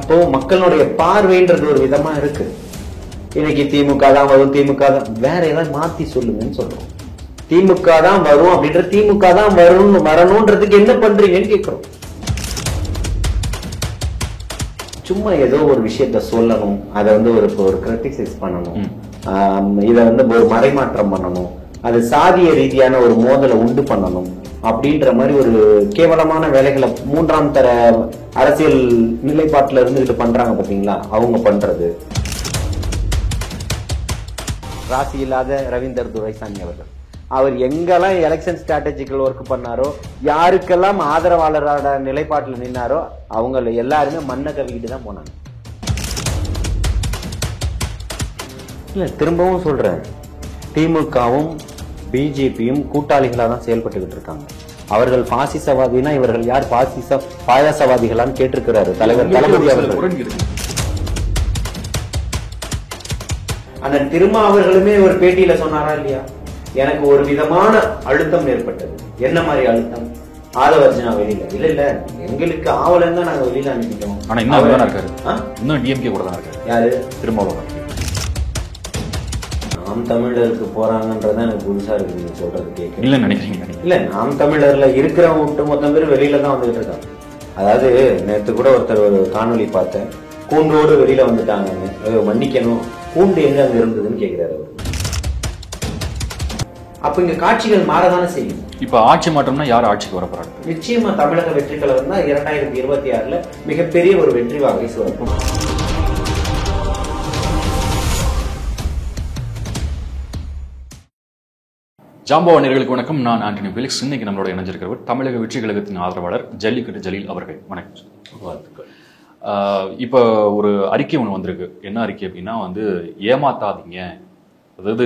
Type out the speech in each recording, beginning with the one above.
அப்போ மக்களுடைய பார்வைன்றது ஒரு விதமா இருக்கு. இன்னைக்கு திமுக தான் வரும், திமுக தான், வேற ஏதாவது மாத்தி சொல்லுங்கன்னு சொல்றோம். திமுக தான் வரும் அப்படின்ற, திமுக தான் வரணும்ன்றதுக்கு என்ன பண்றீங்கன்னு கேட்கிறோம். சும்மா ஏதோ ஒரு விஷயத்த சொல்லணும், அதை ஒரு கிரிட்டிசைஸ் பண்ணணும், இதை ஒரு மறைமாற்றம் பண்ணணும், அது சாதிய ரீதியான ஒரு மோதலை உண்டு பண்ணணும் அப்படின்ற மாதிரி ஒரு கேவலமான வேலைகளை மூன்றாம் தர அரசியல் நிலைப்பாட்டுல இருந்துகிட்டு பண்றாங்க பாத்தீங்களா அவங்க பண்றது. ராசி இல்லாத ரவீந்தர் துரைசாமி அவர்கள், அவர் எங்கெல்லாம் எலெக்ஷன் ஸ்ட்ராட்டஜிக்கல் ஒர்க் பண்ணாரோ, யாருக்கெல்லாம் ஆதரவாளரோட நிலைப்பாட்டில் நின்னாரோ அவங்க எல்லாருமே மண்ணை கவிக்கிட்டு தான் போனாங்க. இல்ல, திரும்பவும் சொல்றேன், திமுகவும் பிஜேபியும் கூட்டாளிகளா தான் செயல்பட்டுக்கிட்டு இருக்காங்க. அவர்கள் பாசிசவாதினா இவர்கள் யார் பாயாசவாதிகளான்னு கேட்டிருக்கிறாரு தலைவர் தளபதி அவர்கள். அந்த திரும்ப அவர்களுமே ஒரு பேட்டியில சொன்னாரா இல்லையா, எனக்கு ஒரு விதமான அழுத்தம் ஏற்பட்டது. என்ன மாதிரி அழுத்தம்? ஆதவர்ஜனா வெளியில இல்ல எங்களுக்கு ஆவலன்னு தான் நாங்க வெளியில அனுப்பிட்டோம். ஆனா இன்னும் டிஎம்கே கூட தான் இருக்காரு. யாரு? திருமாவளவன். நாம் தமிழருக்கு போறாங்கன்றத எனக்கு புதுசா இருக்கு நீங்க சொல்றது கேட்க. இல்ல நினைக்கிறீங்க? இல்ல, நாம் தமிழர்ல இருக்கிறவங்க விட்டு மொத்தம் பேர் வெளியில தான் வந்துட்டு இருக்காங்க. அதாவது நேற்று கூட ஒருத்தர் ஒரு காணொலி பார்த்தேன், கூண்டோடு வெளியில வந்துட்டாங்க, மன்னிக்கணும், கூண்டு எங்க அங்க இருந்ததுன்னு கேட்கிறாரு அவர். அப்ப இங்க காட்சிகள் மாறதானே செய்யும். இப்ப ஆட்சி மாற்றம்னா யார் ஆட்சிக்கு வர போறாங்க? நிச்சயமா தமிழக வெற்றி கழகம் தான் 2026 மிகப்பெரிய ஒரு வெற்றி வாகை சூடும். ஜாம்பவா நேயர்களுக்கு வணக்கம். நான் ஆண்டனி பிலிக்ஸ். இன்னைக்கு நம்மளோட இணைஞ்சிருக்கிறவர் தமிழக வெற்றி கழகத்தின் ஆதரவாளர் ஜல்லிக்கட்டு ஜலீல் அவர்கள். வணக்கம். இப்போ ஒரு அறிக்கை ஒன்று வந்திருக்கு. என்ன அறிக்கை அப்படின்னா ஏமாத்தாதீங்க, அதாவது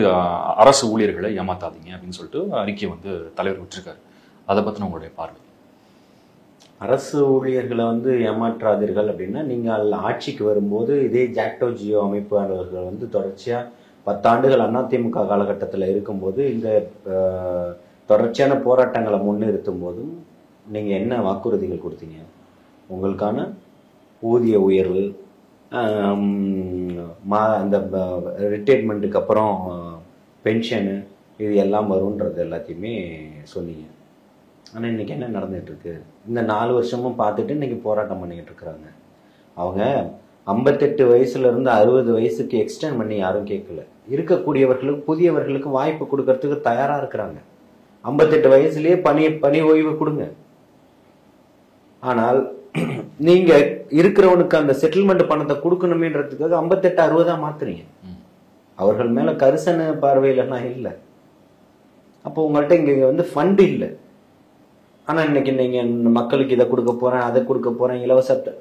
அரசு ஊழியர்களை ஏமாத்தாதீங்க அப்படின்னு சொல்லிட்டு அறிக்கை தலைவர் விட்டுருக்காரு. அதை பத்தின உங்களுடைய பார்வை. அரசு ஊழியர்களை ஏமாற்றாதீர்கள் அப்படின்னா, நீங்கள் ஆட்சிக்கு வரும்போது இதே ஜாக்டோ ஜியோ அமைப்பாளர்கள் தொடர்ச்சியா 10 ஆண்டுகள் அதிமுக காலகட்டத்தில் இருக்கும்போது இந்த தொடர்ச்சியான போராட்டங்களை முன்னிறுத்தும் போதும் நீங்க என்ன வாக்குறுதிகள் கொடுத்தீங்க? உங்களுக்கான ஊதிய உயர்வு, அந்த ரிட்டையர்மெண்ட்டுக்கு அப்புறம் பென்ஷனு, இது எல்லாம் வரும்ன்றது எல்லாத்தையுமே சொன்னீங்க. ஆனால் இன்னைக்கு என்ன நடந்துட்டு இருக்கு? இந்த 4 வருஷமும் பார்த்துட்டு இன்னைக்கு போராட்டம் பண்ணிக்கிட்டு இருக்கிறாங்க. அவங்க 58 வயசுல இருந்து 60 வயசுக்கு எக்ஸ்டெண்ட் பண்ணி யாரும் கேட்கல. இருக்கக்கூடியவர்களுக்கு, புதியவர்களுக்கு வாய்ப்பு கொடுக்கறதுக்கு தயாரா இருக்கிறாங்க. 58 வயசுலயே பணி ஓய்வு கொடுங்க. ஆனால் நீங்க இருக்கிறவனுக்கு அந்த செட்டில்மெண்ட் பணத்தை கொடுக்கணுமேன்றதுக்காக 58 60 மாத்துறீங்க. அவர்கள் மேல கரிசன பார்வையிலாம் இல்லை. அப்போ உங்கள்கிட்ட இங்க ஃபண்ட் இல்லை. ஆனா இன்னைக்கு நீங்க மக்களுக்கு இதை கொடுக்க போறேன், அதை கொடுக்க போறேன், இலவசத்தை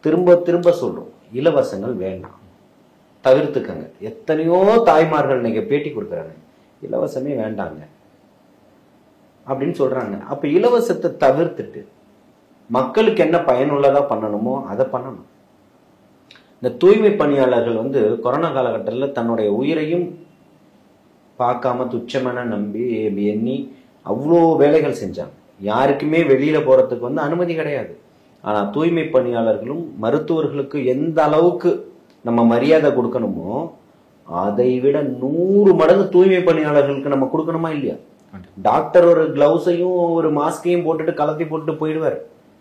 திரும்ப திரும்ப சொல்றோம். இலவசங்கள் வேண்டாம், தவிர்த்துக்கங்க. எத்தனையோ தாய்மார்கள் இன்னைக்கு பேட்டி கொடுக்குறாங்க, இலவசமே வேண்டாங்க அப்படின்னு சொல்றாங்க. அப்ப இலவசத்தை தவிர்த்துட்டு மக்களுக்கு என்ன பயனுள்ளதா பண்ணணுமோ அதை பண்ணணும். இந்த தூய்மை பணியாளர்கள் கொரோனா காலகட்டத்தில் தன்னுடைய உயிரையும் பார்க்காம துச்சமென நம்பி எண்ணி அவ்வளோ வேலைகள் செஞ்சாங்க. யாருக்குமே வெளியில போறதுக்கு அனுமதி கிடையாது. ஆனா தூய்மை பணியாளர்களும் மருத்துவர்களுக்கு எந்த அளவுக்கு நம்ம மரியாதை கொடுக்கணுமோ அதை விட 100 மடங்கு தூய்மை பணியாளர்களுக்கு நம்ம கொடுக்கணுமா இல்லையா? டாக்டர் ஒரு கிளவுஸையும் ஒரு மாஸ்கையும் போட்டுட்டு கலத்தி போட்டுட்டு போயிடுவார்,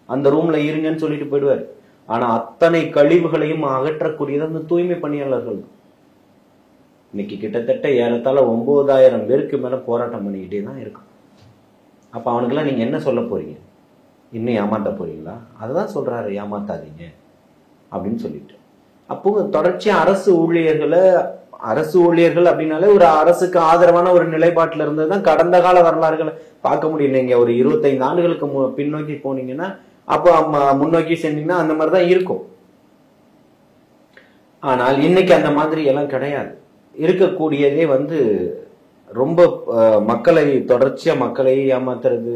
அந்த ரூம்ல இருங்கன்னு சொல்லிட்டு போயிடுவார். ஆனா அத்தனை கழிவுகளையும் அகற்றக்கூடியது அந்த தூய்மை பணியாளர்கள். இன்னைக்கு கிட்டத்தட்ட ஏறத்தாழ 9000 பேருக்கு மேல போராட்டம் பண்ணிக்கிட்டே தான் இருக்கும். அப்ப அவனுக்கெல்லாம் நீங்க என்ன சொல்ல போறீங்க? இன்னும் ஏமாற்ற போறீங்களா? அதுதான் சொல்றாரு, ஏமாத்தாதீங்க அப்படின்னு சொல்லிட்டு. அப்போ தொடர்ச்சியா அரசு ஊழியர்கள் அப்படின்னாலே ஒரு அரசுக்கு ஆதரவான ஒரு நிலைப்பாட்டில் இருந்ததுதான் கடந்த கால வரலாறுகளை பார்க்க முடியும். நீங்க ஒரு 25 ஆண்டுகளுக்கு பின்னோக்கி போனீங்கன்னா, அப்போ முன்னோக்கி செஞ்சீங்கன்னா அந்த மாதிரிதான் இருக்கும். ஆனால் இன்னைக்கு அந்த மாதிரி எல்லாம் கிடையாது. இருக்கக்கூடியதே ரொம்ப தொடர்ச்சியா மக்களை ஏமாத்துறது,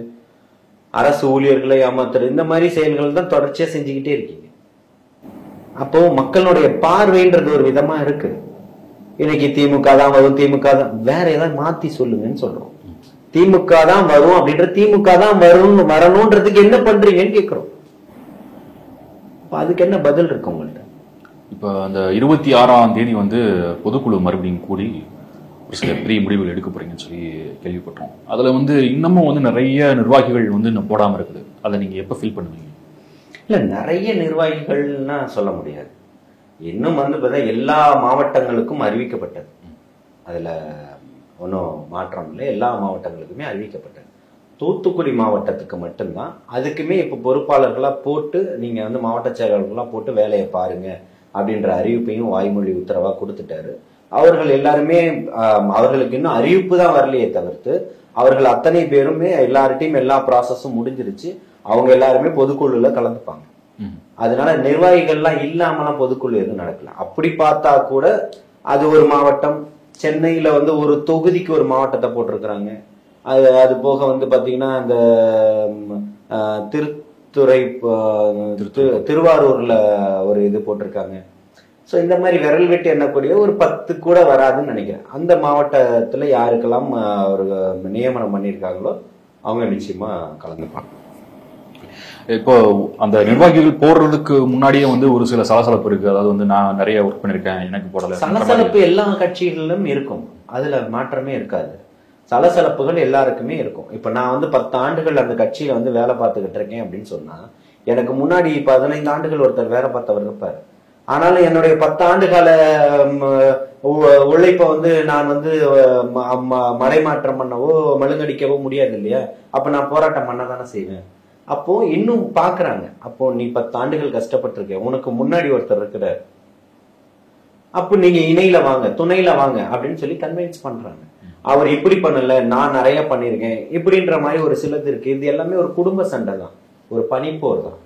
அரசு ஊழியர்களை ஏமாத்துறது, இந்த மாதிரி செயல்கள் தான் தொடர்ச்சியா செஞ்சுக்கிட்டே இருக்கீங்க. அப்போ மக்களுடைய பார்வைன்றது ஒரு விதமா இருக்கு. இன்னைக்கு திமுக தான் வரும், திமுக தான், வேற ஏதாவது மாத்தி சொல்லுங்கன்னு சொல்றோம். திமுக தான் வரும் அப்படின்ற, திமுக தான் வரணும்ன்றதுக்கு என்ன பண்றீங்கன்னு கேட்கிறோம். அப்ப அதுக்கு என்ன பதில் இருக்கு உங்கள்கிட்ட? இப்போ அந்த 26ஆம் தேதி வந்து பொதுக்குழு மறுபடியும் கூடி ஒரு சில பெரிய முடிவுகள் எடுக்க போறீங்கன்னு சொல்லி கேள்விப்பட்டோம். அதுல வந்து இன்னமும் வந்து நிறைய நிர்வாகிகள் வந்து இன்னும் போடாம இருக்குது. அதை நீங்க எப்ப ஃபீல் பண்ணுவீங்க? இல்ல, நிறைய நிர்வாகிகள்னா சொல்ல முடியாது. இன்னும் வந்து பார்த்தா எல்லா மாவட்டங்களுக்கும் அறிவிக்கப்பட்டது. அதுல ஒன்றும் மாற்றம் இல்லை. எல்லா மாவட்டங்களுக்குமே அறிவிக்கப்பட்டது. தூத்துக்குடி மாவட்டத்துக்கு மட்டும்தான் அதுக்குமே இப்ப பொறுப்பாளர்களா போட்டு நீங்க வந்து மாவட்ட செயலாளர்களா போட்டு வேலையை பாருங்க அப்படின்ற அறிவிப்பையும் வாய்மொழி உத்தரவா கொடுத்துட்டாரு. அவர்கள் எல்லாருமே அவர்களுக்கு இன்னும் அறிவிப்பு தான் வரலையே தவிர்த்து அவர்கள் அத்தனை பேருமே எல்லார்ட்டையும் எல்லா ப்ராசஸும் முடிஞ்சிருச்சு. அவங்க எல்லாருமே பொதுக்குழுல கலந்துப்பாங்க. அதனால நிர்வாகிகள்லாம் இல்லாமலாம் பொதுக்குழு எதுவும் நடக்கல. அப்படி பார்த்தா கூட அது ஒரு மாவட்டம். சென்னையில வந்து ஒரு தொகுதிக்கு ஒரு மாவட்டத்தை போட்டிருக்கிறாங்க. அது போக வந்து பாத்தீங்கன்னா அந்த திருவாரூர்ல ஒரு இது போட்டிருக்காங்க. ஸோ இந்த மாதிரி விரல் விட்டு எண்ணக்கூடிய ஒரு 10 கூட வராதுன்னு நினைக்கிறேன். அந்த மாவட்டத்துல யாருக்கெல்லாம் ஒரு நியமனம் பண்ணியிருக்காங்களோ அவங்க நிச்சயமா கலந்துப்பாங்க. இப்போ அந்த நிர்வாகிகள் போடுறதுக்கு முன்னாடியே வந்து ஒரு சில சலசலப்பு இருக்கு. அதாவது வந்து நான் நிறைய ஒர்க் பண்ணிருக்கேன், எனக்கு போடல. சலசலப்பு எல்லா கட்சிகளிலும் இருக்கும், அதுல மாற்றமே இருக்காது. சலசலப்புகள் எல்லாருக்குமே இருக்கும். இப்ப நான் வந்து 10 ஆண்டுகள் அந்த கட்சியில வந்து வேலை பார்த்துக்கிட்டு இருக்கேன் அப்படின்னு சொன்னா எனக்கு முன்னாடி 15 ஆண்டுகள் ஒருத்தர் வேலை பார்த்தவர் இருப்பார். ஆனாலும் என்னுடைய 10 ஆண்டுகால உழைப்ப வந்து நான் வந்து மடைமாற்றம் பண்ணவோ மழுங்கடிக்கவோ முடியாது இல்லையா? அப்ப நான் போராட்டம் பண்ண தானே செய்வேன். அப்போ இன்னும் பாக்குறாங்க, அப்போ நீ 10 ஆண்டுகள் கஷ்டப்பட்டிருக்க, உனக்கு முன்னாடி ஒருத்தர் இருக்கிறார், அப்போ நீங்க இணையில வாங்க, துணையில வாங்க அப்படின்னு சொல்லி கன்வின்ஸ் பண்றாங்க. அவர் இப்படி பண்ணல, நான் நிறைய பண்ணிருக்கேன் இப்படின்ற மாதிரி ஒரு சிலது இருக்கு. இது எல்லாமே ஒரு குடும்ப சண்டை தான், ஒரு பனிப்போர் தான்.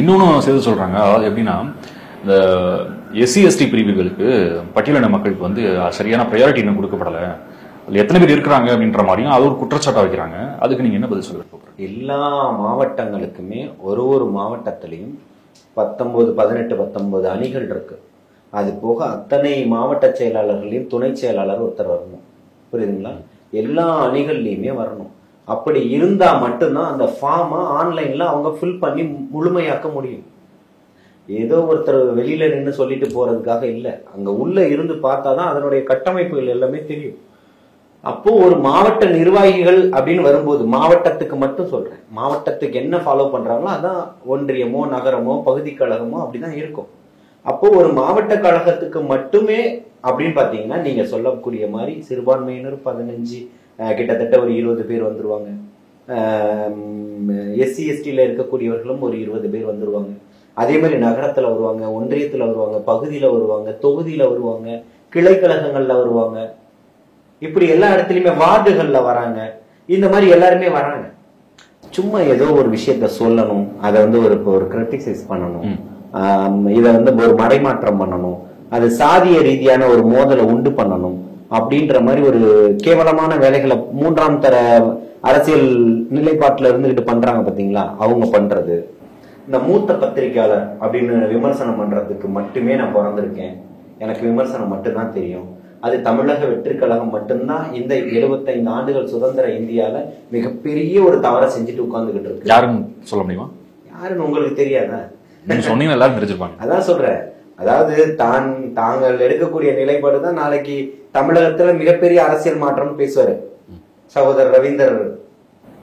இன்னொன்னு சேர்த்து சொல்றாங்க. அதாவது எப்படின்னா இந்த SC/ST பிரிவுகளுக்கு பட்டியலின மக்களுக்கு வந்து சரியான ப்ரையாரிட்டி இன்னும் கொடுக்கப்படலை, அதுல எத்தனை பேர் இருக்கிறாங்க அப்படின்ற மாதிரியும் அது ஒரு குற்றச்சாட்டை வைக்கிறாங்க. அதுக்கு நீங்க என்ன பதில் சொல்ல? எல்லா மாவட்டங்களுக்குமே ஒரு மாவட்டத்திலையும் 19, 18, 19 அணிகள் இருக்கு. அது போக அத்தனை மாவட்ட செயலாளர்களையும் துணை செயலாளர் ஒருத்தர் வரணும். புரியுதுங்களா? எல்லா அணிகள்லயுமே வரணும். அப்படி இருந்தா மட்டும்தான் அந்த ஃபார்மை ஆன்லைன்ல அவங்க ஃபில் பண்ணி முழுமையாக்க முடியும். ஏதோ ஒருத்தர் வெளியில நின்று சொல்லிட்டு போறதுக்காக இல்ல, அங்க உள்ள இருந்து பார்த்தாதான் அதனுடைய கட்டமைப்புகள் எல்லாமே தெரியும். அப்போ ஒரு மாவட்ட நிர்வாகிகள் அப்படின்னு வரும்போது, மாவட்டத்துக்கு மட்டும் சொல்றேன், மாவட்டத்துக்கு என்ன ஃபாலோ பண்றாங்களோ அதான் ஒன்றியமோ நகரமோ பகுதி கழகமோ அப்படிதான் இருக்கும். அப்போ ஒரு மாவட்ட கழகத்துக்கு மட்டுமே அப்படின்னு பாத்தீங்கன்னா நீங்க சொல்லக்கூடிய மாதிரி சிறுபான்மையினர் 15, கிட்டத்தட்ட ஒரு 20 பேர் வந்துருவாங்க. SC/STல இருக்கக்கூடியவர்களும் ஒரு 20 பேர் வந்துருவாங்க. அதே மாதிரி நகரத்துல வருவாங்க, ஒன்றியத்துல வருவாங்க, பகுதியில வருவாங்க, தொகுதியில வருவாங்க, கிளை கழகங்கள்ல வருவாங்க, இப்படி எல்லா இடத்துலயுமே வார்டுகள்ல வராங்க. இந்த மாதிரி எல்லாருமே வராங்க. சும்மா ஏதோ ஒரு விஷயத்த சொல்லணும், அதை வந்து ஒரு கிரிட்டிசைஸ் பண்ணணும், இதை வந்து ஒரு மடைமாற்றம் பண்ணணும், அது சாதிய ரீதியான ஒரு மோதலை உண்டு பண்ணணும் அப்படின்ற மாதிரி ஒரு கேவலமான வேலைகளை 3ஆம் தர அரசியல் நிலைப்பாட்டுல இருந்துகிட்டு பண்றாங்க பாத்தீங்களா? அவங்க பண்றது. இந்த மூத்த பத்திரிகையாளர் அப்படின்னு விமர்சனம் பண்றதுக்கு மட்டுமே நான் பிறந்திருக்கேன், எனக்கு விமர்சனம் மட்டும்தான் தெரியும், அது தமிழக வெற்றி கழகம் மட்டும்தான் இந்த 75 ஆண்டுகள் சுதந்திர இந்தியால மிகப்பெரிய ஒரு தவறை செஞ்சுட்டு உட்கார்ந்துகிட்டு இருக்கு. யாருன்னு சொல்ல முடியுமா? யாருன்னு உங்களுக்கு தெரியாதா? சொன்னீங்க, எல்லாரும் தெரிஞ்சிருப்பாங்க. அதான் சொல்றேன். அதாவது தாங்கள் எடுக்கக்கூடிய நிலைப்பாடு தான் நாளைக்கு தமிழகத்துல மிகப்பெரிய அரசியல் மாற்றம் பேசுவாரு சகோதரர் ரவீந்தர்,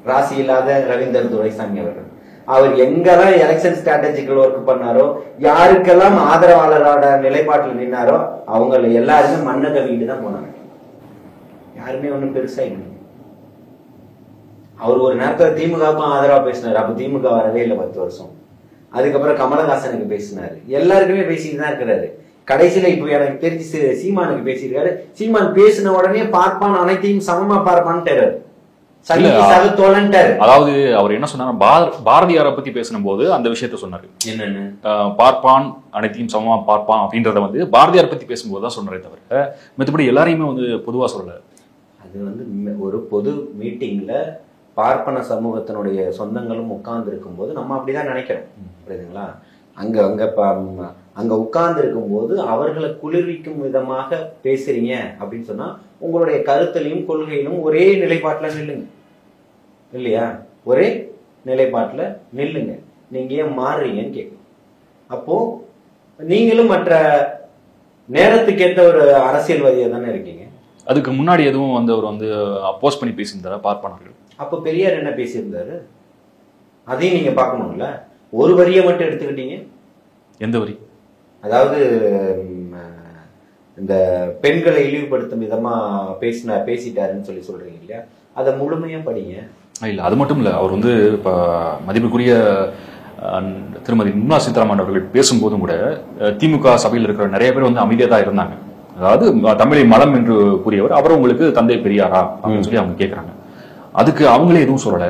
ராசி இல்லாத ரவீந்தர் துரைசாமி அவர்கள். அவர் எங்கெல்லாம் எலெக்ஷன் ஸ்ட்ராட்டஜிக்கல் ஒர்க் பண்ணாரோ, யாருக்கெல்லாம் ஆதரவாளரோட நிலைப்பாட்டில் நின்னாரோ அவங்க எல்லாருமே மண்ணை கவிட்டு தான் போனாங்க. யாருமே ஒன்னும் பெருசா இல்லை. அவர் ஒரு நேரத்தில் திமுகவுக்கும் ஆதரவா பேசினாரு. அப்ப திமுக வரவே இல்லை 10 வருஷம். அதுக்கப்புறம் கமலஹாசனுக்கு பேசினாரு. எல்லாருக்குமே பேசிட்டு தான் இருக்கிறாரு. கடைசியில இப்ப எனக்கு தெரிஞ்சு சீமானுக்கு பேசியிருக்காரு. சீமான் பேசின உடனே பார்ப்பான், அனைத்தையும் சமமா பார்ப்பான்னு. அதாவது அவர் என்ன சொன்னார், பாரதியாரை பத்தி பேசின போது அந்த விஷயத்த சொன்னாரு. என்னன்னு பார்ப்பான், அனைத்தையும் சமமா பார்ப்பான் அப்படின்றத வந்து பாரதியார் பத்தி பேசும்போதுதான் சொன்னாரே தவிர மற்றபடி எல்லாரையுமே வந்து பொதுவா சொல்லல. அது வந்து ஒரு பொது மீட்டிங்ல பார்ப்பன சமூகத்தினுடைய சொந்தங்களும் உட்கார்ந்து இருக்கும் போது நம்ம அப்படிதான் நினைக்கிறோம். புரியுதுங்களா? அங்க உட்கார்ந்து இருக்கும் போது அவர்களை குளிர்விக்கும் விதமாக பேசுறீங்க அப்படின்னு சொன்னா உங்களுடைய கருத்திலையும் கொள்கையிலும் ஒரே நிலைப்பாட்டுல நில்லுங்க, இல்லையா? ஒரே நிலைப்பாட்டுல நில்லுங்க. நீங்க ஏன் மாறுறீங்கன்னு கேட்கணும். அப்போ நீங்களும் மற்ற நேரத்துக்கு ஏற்ற ஒரு அரசியல்வாதியா தானே இருக்கீங்க. அதுக்கு முன்னாடி எதுவும் வந்து அவர் வந்து அப்போஸ் பண்ணி பேசியிருந்தாரா பார்ப்பனர்கள்? அப்போ பெரியார் என்ன பேசியிருந்தாரு அதையும் நீங்க பார்க்கணும்ல. ஒரு வரியை மட்டும் எடுத்துக்கிட்டீங்க. எந்த வரி? அதாவது இந்த பெண்களை இழிவுபடுத்தும் விதமா பேசிட்டாருன்னு சொல்றீங்க இல்லையா, அதை முழுமையா படிங்க. இல்ல அது மட்டும் இல்ல, அவர் வந்து இப்ப மதிப்புக்குரிய திருமதி நிர்மலா சீதாராமன் அவர்கள் பேசும்போதும் கூட திமுக சபையில் இருக்கிற நிறைய பேர் வந்து அமைதியா தான் இருந்தாங்க. அதாவது தமிழை மலம் என்று கூறியவர் அவர் உங்களுக்கு தந்தை பெரியாரா அப்படின்னு சொல்லி அவங்க கேட்கறாங்க. அதுக்கு அவங்களே எதுவும் சொல்லல.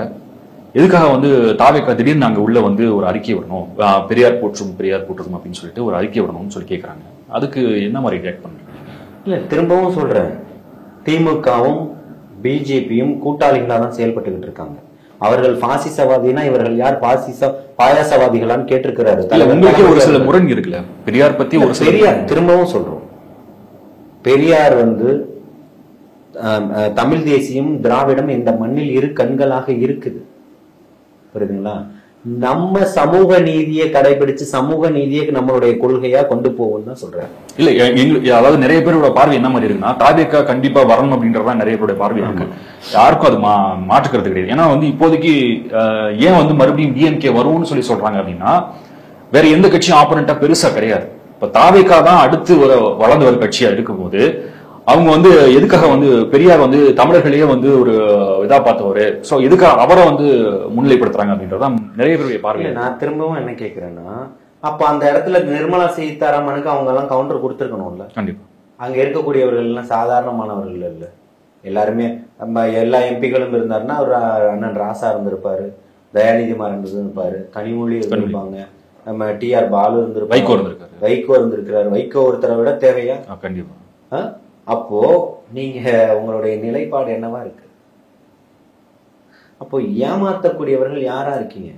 எதுக்காக வந்து தாவேக்கா திடீர்னு நாங்க உள்ள வந்து ஒரு அறிக்கை விடணும், பெரியார் போற்றும் அப்படின்னு சொல்லிட்டு ஒரு அறிக்கை விடணும்னு சொல்லி கேட்கறாங்க. அதுக்கு என்ன மாதிரி ரியாக்ட் பண்றீங்க? இல்ல திரும்பவும் சொல்றேன், திமுகவும் பிஜேபியும் கூட்டாளிகளா தான் செயல்பட்டுக்கிட்டு இருக்காங்க. அவர்கள் பாசிசவாதினா இவர்கள் யார் பாயாசவாதிகளான்னு கேட்டிருக்கிறாரு. உங்களுக்கு ஒரு சில முரண் இருக்குல்ல பெரியார் பத்தி. ஒரு பெரியார் திரும்பவும் சொல்றோம், பெரியார் வந்து தமிழ் தேசியம் திராவிடம் இந்த மண்ணில் இரு கண்களாக இருக்குது. புரியுதுங்களா? நம்ம சமூக நீதியை கடைபிடிச்சு சமூக நீதியை நம்மளுடைய கொள்கையா கொண்டு போவோம் தான் சொல்றேன். இல்ல எங்களுக்கு அதாவது நிறைய பேரோட பார்வை என்ன மாதிரி இருக்குன்னா தாவேக்கா கண்டிப்பா வரணும் அப்படின்றதான் நிறைய பேரோட பார்வை இருக்கு. யாருக்கும் அது மாற்றுக்கிறது கிடையாது. ஏன்னா வந்து இப்போதைக்கு ஏன் வந்து மறுபடியும் டிஎம்கே வரும்னு சொல்லி சொல்றாங்க அப்படின்னா வேற எந்த கட்சியும் ஆப்போனண்டா பெருசா கிடையாது. இப்ப தாவேக்கா தான் அடுத்து வளர்ந்து வர கட்சியா இருக்கும் போது அவங்க வந்து எதுக்காக வந்து பெரியார் வந்து தமிழர்களையே வந்து ஒரு இதா பார்த்தவரு, சோ எதுக்காக அவரை வந்து முன்னிலைப்படுத்துறாங்க அப்படின்றதான் நிறைய பேருடைய பார்வை. நான் திரும்பவும் என்ன கேட்கிறேன்னா, அப்ப அந்த இடத்துல நிர்மலா சீதாராமனுக்கு அவங்க எல்லாம் கவுண்டர் கொடுத்துருக்கணும்ல. கண்டிப்பா அங்க இருக்கக்கூடியவர்கள் எல்லாம் சாதாரணமானவர்கள் இல்ல, எல்லாருமே நம்ம எல்லா எம்பிக்களும் இருந்தாருன்னா அவர் அண்ணன் ராசா இருந்திருப்பாரு, தயாநிதி மாறன் இருந்திருப்பாரு, கனிமொழி இருந்திருப்பாங்க, நம்ம டிஆர் பாலு இருந்திருப்பாரு, வைகோ இருந்திருக்கிறாரு. வைகோ ஒருத்தரை விட தேவையா? கண்டிப்பா. அப்போ நீங்க உங்களுடைய நிலைப்பாடு என்னவா இருக்கு? அப்போ ஏமாத்தக்கூடியவர்கள் யாரா இருக்கீங்க?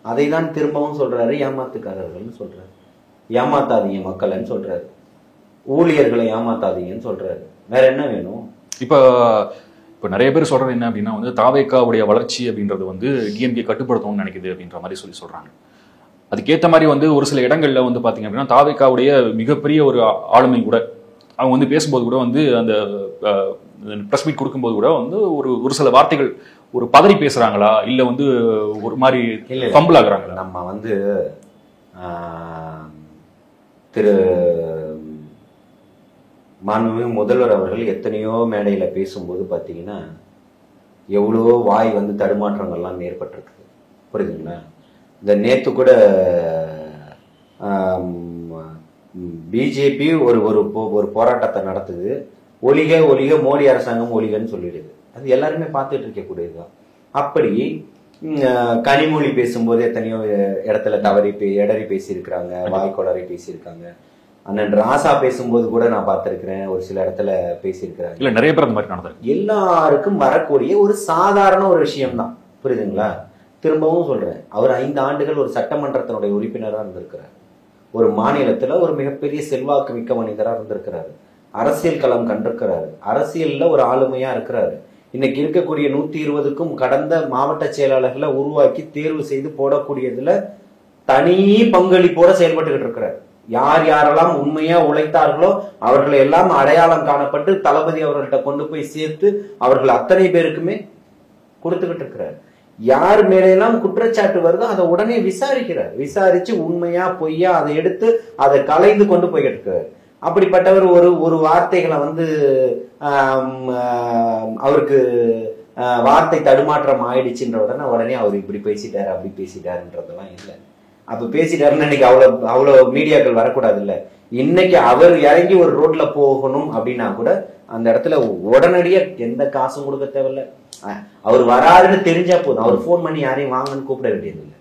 அதை தான் திரும்பவும் சொல்றாரு, ஏமாத்துக்காரர்கள்னு சொல்றாரு. ஏமாத்தாதீங்க மக்கள்னு சொல்றாரு, ஊழியர்களை ஏமாத்தாதீங்கன்னு சொல்றாரு. வேற என்ன வேணும்? இப்ப நிறைய பேர் சொல்றது என்ன அப்படின்னா வந்து தாவேக்காவுடைய வளர்ச்சி அப்படின்றது வந்து டிஎம்கே கட்டுப்படுத்தணும்னு நினைக்குது அப்படின்ற மாதிரி சொல்றாங்க. அதுக்கேற்ற மாதிரி வந்து ஒரு சில இடங்கள்ல வந்து பாத்தீங்க அப்படின்னா தாவேக்காவுடைய மிகப்பெரிய ஒரு ஆளுமை கூட அவங்க வந்து பேசும்போது கூட வந்து அந்த பிரஸ் மீட் கொடுக்கும்போது கூட வந்து ஒரு சில வார்த்தைகள் ஒரு பதறி பேசுறாங்களா இல்ல வந்து ஒரு மாதிரி ஃபம்பிள் ஆகுறாங்களா? நம்ம வந்து திரு மாண்புமிகு முதல்வர் அவர்கள் எத்தனையோ மேடையில பேசும்போது பாத்தீங்கன்னா எவ்வளோ வாய் வந்து தடுமாற்றங்கள்லாம் ஏற்பட்டிருக்கு. புரியுதுங்களா? இந்த நேத்து கூட பிஜேபி ஒரு போராட்டத்தை நடத்துது, ஒழிக ஒழிக மோடி அரசாங்கம் ஒழிகன்னு சொல்லிடுது. அது எல்லாருமே பார்த்துட்டு இருக்கக்கூடியதுதான். அப்படி கனிமொழி பேசும்போது எத்தனையோ இடத்துல எடறி பேசியிருக்கிறாங்க, வாய்க்கொளறி பேசியிருக்காங்க. அண்ணன் ராசா பேசும்போது கூட நான் பார்த்திருக்கிறேன், ஒரு சில இடத்துல பேசியிருக்கிறாங்க. இல்ல நிறைய பேர் அந்த மாதிரி நடந்திருக்கு. எல்லாருக்கும் வரக்கூடிய ஒரு சாதாரண ஒரு விஷயம்தான். புரியுதுங்களா? திரும்பவும் சொல்றேன், அவர் 5 ஆண்டுகள் ஒரு சட்டமன்றத்தினுடைய உறுப்பினராக இருந்திருக்கிறார். ஒரு மாநிலத்துல ஒரு மிகப்பெரிய செல்வாக்கு மிக்க மனிதராக இருந்திருக்கிறாரு. அரசியல் களம் கண்டிருக்கிறாரு. அரசியல்ல ஒரு ஆளுமையா இருக்கிறாரு. இன்னைக்கு இருக்கக்கூடிய 120க்கும் கடந்த மாவட்ட செயலாளர்களை உருவாக்கி தேர்வு செய்து போடக்கூடியதுல தனி பங்களிப்போட செயல்பட்டுக்கிட்டு இருக்கிறார். யார் யாரெல்லாம் உண்மையா உழைத்தார்களோ அவர்களை எல்லாம் அடையாளம் காணப்பட்டு தளபதி அவர்கள்ட்ட கொண்டு போய் சேர்த்து அவர்கள் அத்தனை பேருக்குமே கொடுத்துக்கிட்டு இருக்கிறார். யார் மேலெல்லாம் குற்றச்சாட்டு வருதோ அதை உடனே விசாரிக்கிறார். விசாரிச்சு உண்மையா பொய்யா அதை எடுத்து அதை கலைந்து கொண்டு போய்கிட்டு இருக்காரு. அப்படிப்பட்டவர் ஒரு வார்த்தைகளை வந்து அவருக்கு வார்த்தை தடுமாற்றம் ஆயிடுச்சுன்ற உடனே அவர் இப்படி பேசிட்டாரு அப்படி பேசிட்டாருன்றதெல்லாம் இல்லை. அப்ப பேசிட்டாருன்னு இன்னைக்கு அவ்வளவு மீடியாக்கள் வரக்கூடாது இல்ல. இன்னைக்கு அவர் இறங்கி ஒரு ரோட்ல போகணும் அப்படின்னா கூட அந்த இடத்துல உடனடியா எந்த காசும் கொடுக்க தேவையில்ல. அவர் வராருன்னு தெரிஞ்சா போதும். அவர் போன் பண்ணி யாரையும் வாங்கன்னு கூப்பிட வேண்டியது இல்லை.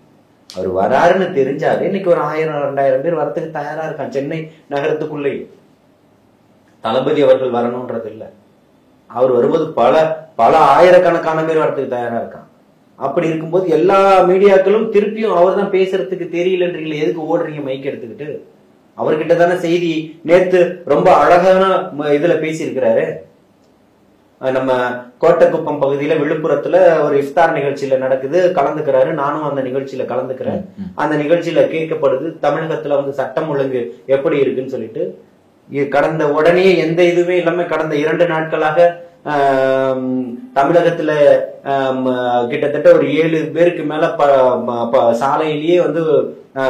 அவர் வராருன்னு தெரிஞ்சாரு இன்னைக்கு ஒரு 1000-2000 பேர் வரத்துக்கு தயாரா இருக்கான். சென்னை நகரத்துக்குள்ளே தளபதி அவர்கள் வரணும்ன்றது இல்லை. அவர் வரும்போது பல ஆயிரக்கணக்கான பேர் வரத்துக்கு தயாரா இருக்கான். அப்படி இருக்கும்போது எல்லா மீடியாக்களும் திருப்பியும் அவர் தான் பேசுறதுக்கு தெரியலன்றீங்களே, எதுக்கு ஓடுறீங்க மைக் எடுத்துக்கிட்டு? அவர்கிட்ட தானே செய்தி நேத்து ரொம்ப அழகான இதுல பேசியிருக்கிறாரு. நம்ம கோட்டைக்குப்பம் பகுதியில விழுப்புரத்துல ஒரு இஃப்தார் நிகழ்ச்சியில நடக்குது, கலந்துக்கிறாரு. நானும் அந்த நிகழ்ச்சியில கலந்துக்கிறேன். அந்த நிகழ்ச்சியில கேட்கப்படுது தமிழகத்துல வந்து சட்டம் ஒழுங்கு எப்படி இருக்குன்னு சொல்லிட்டு. கடந்த உடனே எந்த இதுவுமே இல்லாம கடந்த 2 நாட்களாக தமிழகத்துல கிட்டத்தட்ட ஒரு 7 பேருக்கு மேல சாலையிலேயே வந்து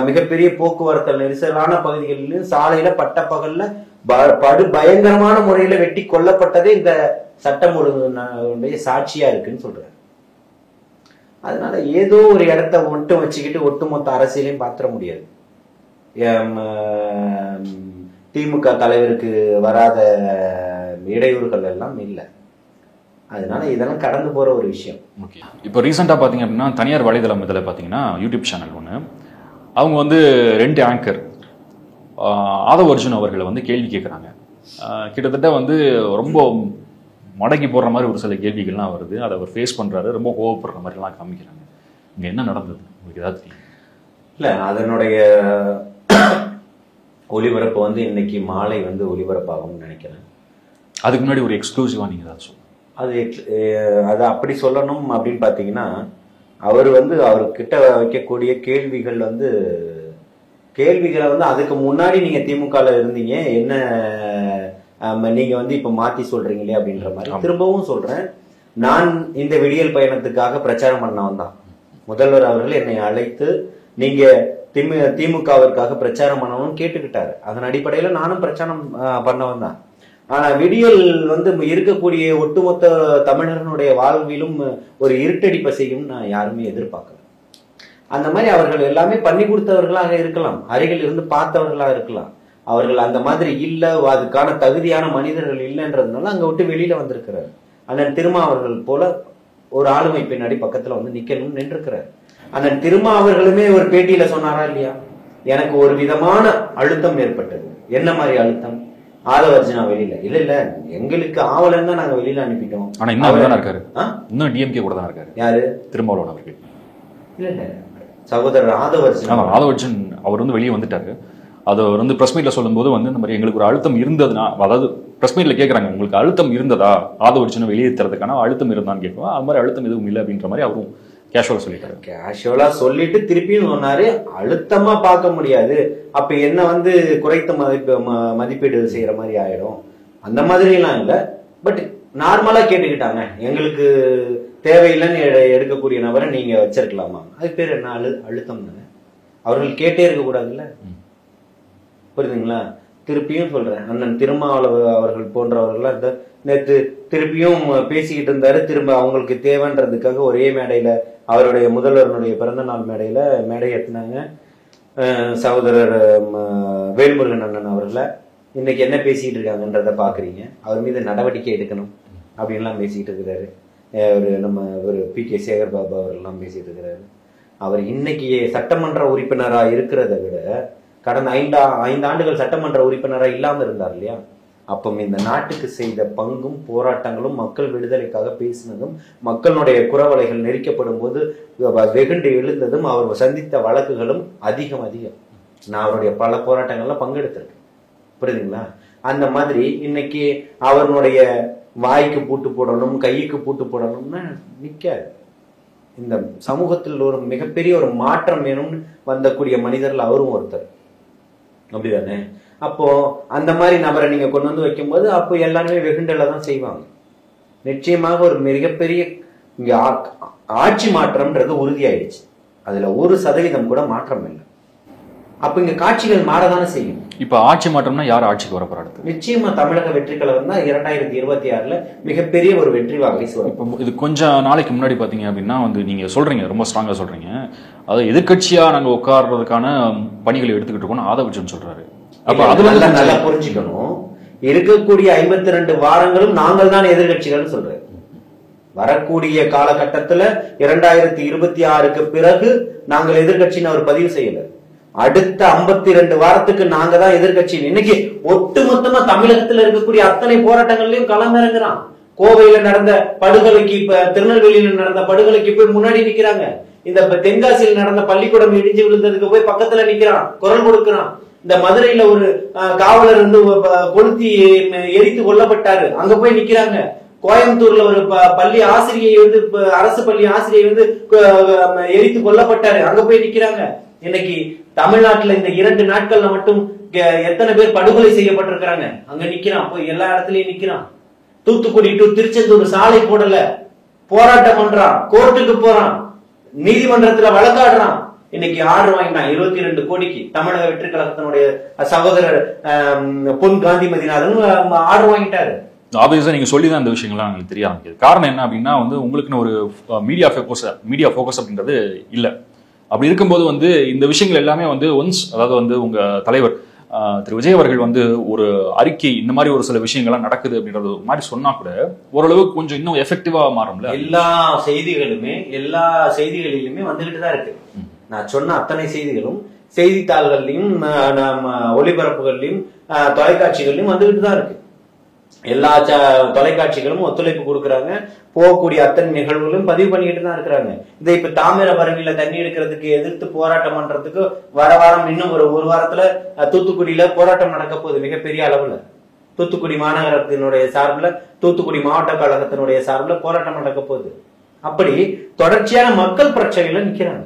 மிகப்பெரிய போக்குவரத்து நெரிசலான பகுதிகளிலும் சாலையில பட்டப்பகல்ல படு பயங்கரமான முறையில வெட்டி கொல்லப்பட்டதே இந்த சட்டம் ஒழுங்குடைய சாட்சியா இருக்குன்னு சொல்றாரு. அதனால ஏதோ ஒரு இடத்த மட்டும் வச்சுக்கிட்டு ஒட்டுமொத்த அரசியலையும் பாத்திர முடியாது. திமுக தலைவருக்கு வராத இடையூறுகள் எல்லாம் இல்லை. அதனால இதெல்லாம் கடந்து போற ஒரு விஷயம். ஓகே, இப்போ ரீசெண்டா பாத்தீங்க அப்படின்னா தனியார் வலைதளம் இதில் பாத்தீங்கன்னா யூடியூப் சேனல் ஒன்று, அவங்க வந்து 2 ஆங்கர் ஆதவ் அர்ஜுன் அவர்களை வந்து கேள்வி கேட்குறாங்க. கிட்டத்தட்ட வந்து ரொம்ப மடக்கி போடுற மாதிரி ஒரு சில கேள்விகள்லாம் வருது. அதை அவர் ஃபேஸ் பண்றாரு, ரொம்ப கோவப்படுற மாதிரிலாம் காமிக்கிறாங்க. இங்க என்ன நடந்தது உங்களுக்கு ஏதாவது தெரியும்? இல்ல, அதனுடைய ஒளிபரப்பு வந்து இன்னைக்கு மாலை வந்து ஒளிபரப்பாகும்னு நினைக்கிறேன். அதுக்கு முன்னாடி ஒரு எக்ஸ்க்ளூசிவா நீங்க ஏதாவது சொல்லுங்க. அது அப்படி சொல்லணும் அப்படின்னு பாத்தீங்கன்னா, அவர் வந்து அவர்கிட்ட வைக்கக்கூடிய கேள்விகளை வந்து அதுக்கு முன்னாடி நீங்க திமுகல இருந்தீங்க, என்ன நீங்க வந்து இப்ப மாத்தி சொல்றீங்களே அப்படின்ற மாதிரி திரும்பவும் சொல்றேன். நான் இந்த விடியல் பயணத்துக்காக பிரச்சாரம் பண்ணவன் தான். முதல்வர் அவர்கள் என்னை அழைத்து நீங்க திமுகவிற்காக பிரச்சாரம் பண்ணணும்னு கேட்டுக்கிட்டாரு. அதன் அடிப்படையில நானும் பிரச்சாரம் பண்ணவன் தான். ஆனா விடியல் வந்து இருக்கக்கூடிய ஒட்டுமொத்த தமிழர்களுடைய வாழ்விலும் ஒரு இருட்டடிப்பை செய்யும் நான் யாருமே எதிர்பார்க்கல. அந்த மாதிரி அவர்கள் எல்லாமே பண்ணி கொடுத்தவர்களாக இருக்கலாம், அருகில் இருந்து பார்த்தவர்களாக இருக்கலாம். அவர்கள் அந்த மாதிரி இல்ல, அதுக்கான தகுதியான மனிதர்கள் இல்லைன்றதுனால அங்க விட்டு வெளியில வந்திருக்கிறார். அண்ணன் திருமாவர்கள் போல ஒரு ஆளுமை பின்னாடி பக்கத்துல வந்து நிக்கணும்னு நின்றுக்கிறார். அண்ணன் திருமாவர்களுமே ஒரு பேட்டியில சொன்னாரா இல்லையா, எனக்கு ஒரு விதமான அழுத்தம் ஏற்பட்டது. என்ன மாதிரி அழுத்தம்? ஆதவ அர்ஜுனா வெளியில இல்ல எங்களுக்கு ஆவலன்னு தான் நாங்க வெளியில அனுப்பிட்டோம். ஆனா இன்னும் இருக்காரு, இன்னும் டிஎம்கே கூட தான் இருக்காரு. யாரு? திருமாவளவன் அவர்கள். இல்ல சகோதரர் ஆதவ அர்ஜுன் அவர் வந்து வெளியே வந்துட்டாரு. அது வந்து பிரஸ் மீட்ல சொல்லும் போது வந்து இந்த மாதிரி எங்களுக்கு ஒரு அழுத்தம் இருந்ததுன்னா, அதாவது பிரஸ் மீட்ல கேட்கறாங்க உங்களுக்கு அழுத்தம் இருந்ததா, ஆதவ அர்ஜுனை வெளியேற்றுறதுக்கான அழுத்தம் இருந்தான்னு கேட்கும். அது மாதிரி அழுத்தம் எதுவும் இல்லை அப்படின்ற மாதிரி அவரும் கேஷுவலா சொல்லிட்டாரு. கேஷுவலா சொல்லிட்டு திருப்பியும் சொன்னாரு, அழுத்தமா பார்க்க முடியாது, அப்ப என்ன வந்து குறைத்த மதிப்பீடு செய்யற மாதிரி ஆயிடும், அந்த மாதிரி எல்லாம் இல்ல. பட் நார்மலா கேட்டுக்கிட்டாங்க, எங்களுக்கு தேவையில்லைன்னு எடுக்கக்கூடிய நபரை நீங்க வச்சிருக்கலாமா, அது பேர் என்ன அழுத்தம் தானே. அவர்கள் கேட்டே இருக்க கூடாதுல்ல, புரியுதுங்களா? திருப்பியும் சொல்றேன், அண்ணன் திருமாவளவன் அவர்கள் போன்றவர்கள் நேற்று திருப்பியும் பேசிக்கிட்டு இருந்தாரு. திரும்ப அவங்களுக்கு தேவைன்றதுக்காக ஒரே மேடையில அவருடைய முதல்வருடைய பிறந்த நாள் மேடையில மேடை ஏற்றினாங்க. சகோதரர் வேல்முருகன் அண்ணன் அவர்களை இன்னைக்கு என்ன பேசிக்கிட்டு இருக்காங்கன்றத பாக்குறீங்க. அவர் மீது நடவடிக்கை எடுக்கணும் அப்படின்லாம் பேசிக்கிட்டு இருக்கிறாரு. நம்ம ஒரு PK சேகர் பாபு அவர்கள்லாம் பேசிட்டு இருக்கிறாரு. அவர் இன்னைக்கு சட்டமன்ற உறுப்பினரா இருக்கிறத விட கடந்த 5 ஆண்டுகள் சட்டமன்ற உறுப்பினரா இல்லாம இருந்தார் இல்லையா, அப்போ இந்த நாட்டுக்கு செய்த பங்கும் போராட்டங்களும் மக்கள் விடுதலைக்காக பேசினதும் மக்களுடைய குரவலைகள் நெரிக்கப்படும் போது வெகுண்டு எழுந்ததும் அவர் சந்தித்த வழக்குகளும் அதிகம். நான் அவருடைய பல போராட்டங்கள்ல பங்கெடுத்திருக்கேன், புரியுதுங்களா? அந்த மாதிரி இன்னைக்கு அவருடைய வாய்க்கு பூட்டு போடணும், கைக்கு பூட்டு போடணும்னா நிக்காது. இந்த சமூகத்தில் ஒரு மிகப்பெரிய ஒரு மாற்றம் வேணும்னு வந்தக்கூடிய மனிதர்கள் அவரும் ஒருத்தர், அப்படிதானே? அப்போ அந்த மாதிரி நபரை நீங்க கொண்டு வந்து வைக்கும்போது அப்போ எல்லாருமே வெகுண்டல தான் செய்வாங்க. நிச்சயமாக ஒரு மிகப்பெரிய இங்க ஆட்சி மாற்றம்ன்றது உறுதியாயிடுச்சு. அதுல 1% கூட மாற்றம் இல்லை. அப்ப இங்க காட்சிகள் மாறதானே செய்யும். இப்ப ஆட்சி மாற்றம்னா யார் ஆட்சிக்கு வர போறாரு? நிச்சயமா தமிழக வெற்றி கழகம் தான் 2026ல மிகப்பெரிய ஒரு வெற்றி வாகை சூடும். இப்போ இது கொஞ்சம் நாளைக்கு முன்னாடி பாத்தீங்க அப்படின்னா வந்து நீங்க சொல்றீங்க, ரொம்ப ஸ்ட்ராங்கா சொல்றீங்க, அதாவது எதிர்கட்சியா நாங்க உட்கார்றதுக்கான பணிகளை எடுத்துக்கிட்டு இருக்கோம் ஆதவ அர்ஜுன் சொல்றாரு. அப்ப அதுல நல்லா புரிஞ்சுக்கணும், இருக்கக்கூடிய 52 வாரங்களும் நாங்கள் தான் எதிர்கட்சிகள் சொல்றேன். வரக்கூடிய காலகட்டத்துல 2026க்கு பிறகு நாங்கள் எதிர்கட்சின்னு அவர் பதிவு செய்யல. அடுத்த 52 வாரத்துக்கு நாங்க தான் எதிர்கட்சி. இன்னைக்கு ஒட்டுமொத்தமா தமிழகத்துல இருக்கக்கூடிய அத்தனை போராட்டங்கள்லயும் களமிறங்குறான். கோவையில நடந்த படுகொலைக்கு, இப்ப திருநெல்வேலியில நடந்த படுகொலைக்கு போய் முன்னாடி நிக்கிறாங்க. இந்த தென்காசியில் நடந்த பள்ளிக்கூடம் இடிஞ்சு விழுந்ததுக்கு போய் பக்கத்துல நிக்கிறான், குரல் கொடுக்கிறான். இந்த மதுரையில ஒரு காவலர் வந்து கொளுத்தி எரித்து கொல்லப்பட்டாரு, அங்க போய் நிக்கிறாங்க. கோயம்புத்தூர்ல ஒரு பள்ளி ஆசிரியை வந்து அரசு பள்ளி ஆசிரியை வந்து எரித்து கொல்லப்பட்டாரு, அங்க போய் நிக்கிறாங்க. இன்னைக்கு தமிழ்நாட்டுல இந்த 2 நாட்கள்ல மட்டும் எத்தனை பேர் படுகொலை செய்யப்பட்டிருக்கிறாங்க, அங்க நிக்கிறான், போய் எல்லா இடத்துலயும் நிக்கிறான். தூத்துக்குடி டு திருச்செந்தூர் சாலை போடல, போராட்டம் பண்றான், கோர்ட்டுக்கு போறான், நீதிமன்றத்துல வழக்காடுறான். இன்னைக்கு ஆர்டர் வாங்கினான் 22 கோடிக்கு. தமிழக வெற்றி கழகத்தினுடைய சகோதரர் பொன் காந்தி மதிநாதன் ஆர்டர் வாங்கிட்டாரு. ஆப்வியஸா நீங்க சொல்லி தான் இந்த விஷயங்கள்லாம் எங்களுக்கு தெரிய ஆரம்பிக்குது. காரணம் என்ன அப்படின்னா வந்து உங்களுக்குன்னு ஒரு மீடியா ஃபோக்கஸ் அப்படின்றது இல்லை. அப்படி இருக்கும்போது வந்து இந்த விஷயங்கள் எல்லாமே வந்து ஒன்ஸ், அதாவது வந்து உங்க தலைவர் திரு விஜய் அவர்கள் வந்து ஒரு அறிக்கை இந்த மாதிரி ஒரு சில விஷயங்கள்லாம் நடக்குது அப்படின்றது மாதிரி சொன்னா கூட ஓரளவுக்கு கொஞ்சம் இன்னும் எஃபெக்டிவா மாறும்ல. எல்லா செய்திகளிலுமே வந்துகிட்டு தான் இருக்கு. நான் சொன்ன அத்தனை செய்திகளும் செய்தித்தாள்கள்லயும் ஒளிபரப்புகள்லயும் தொலைக்காட்சிகள்லயும் வந்துகிட்டு தான் இருக்கு. எல்லா தொலைக்காட்சிகளும் ஒத்துழைப்பு கொடுக்கறாங்க, போகக்கூடிய அத்தனை நிகழ்வுகளும் பதிவு பண்ணிக்கிட்டு தான் இருக்கிறாங்க. இதை இப்ப தாமிரபரணியில தண்ணி எடுக்கிறதுக்கு எதிர்த்து போராட்டம் பண்றதுக்கு வர வாரம் இன்னும் ஒரு வாரத்துல தூத்துக்குடியில போராட்டம் நடக்க போகுது, மிகப்பெரிய அளவுல. தூத்துக்குடி மாநகரத்தினுடைய சார்பில், தூத்துக்குடி மாவட்ட கழகத்தினுடைய சார்பில் போராட்டம் நடக்க போகுது. அப்படி தொடர்ச்சியான மக்கள் பிரச்சனைகளை நிக்கிறாங்க.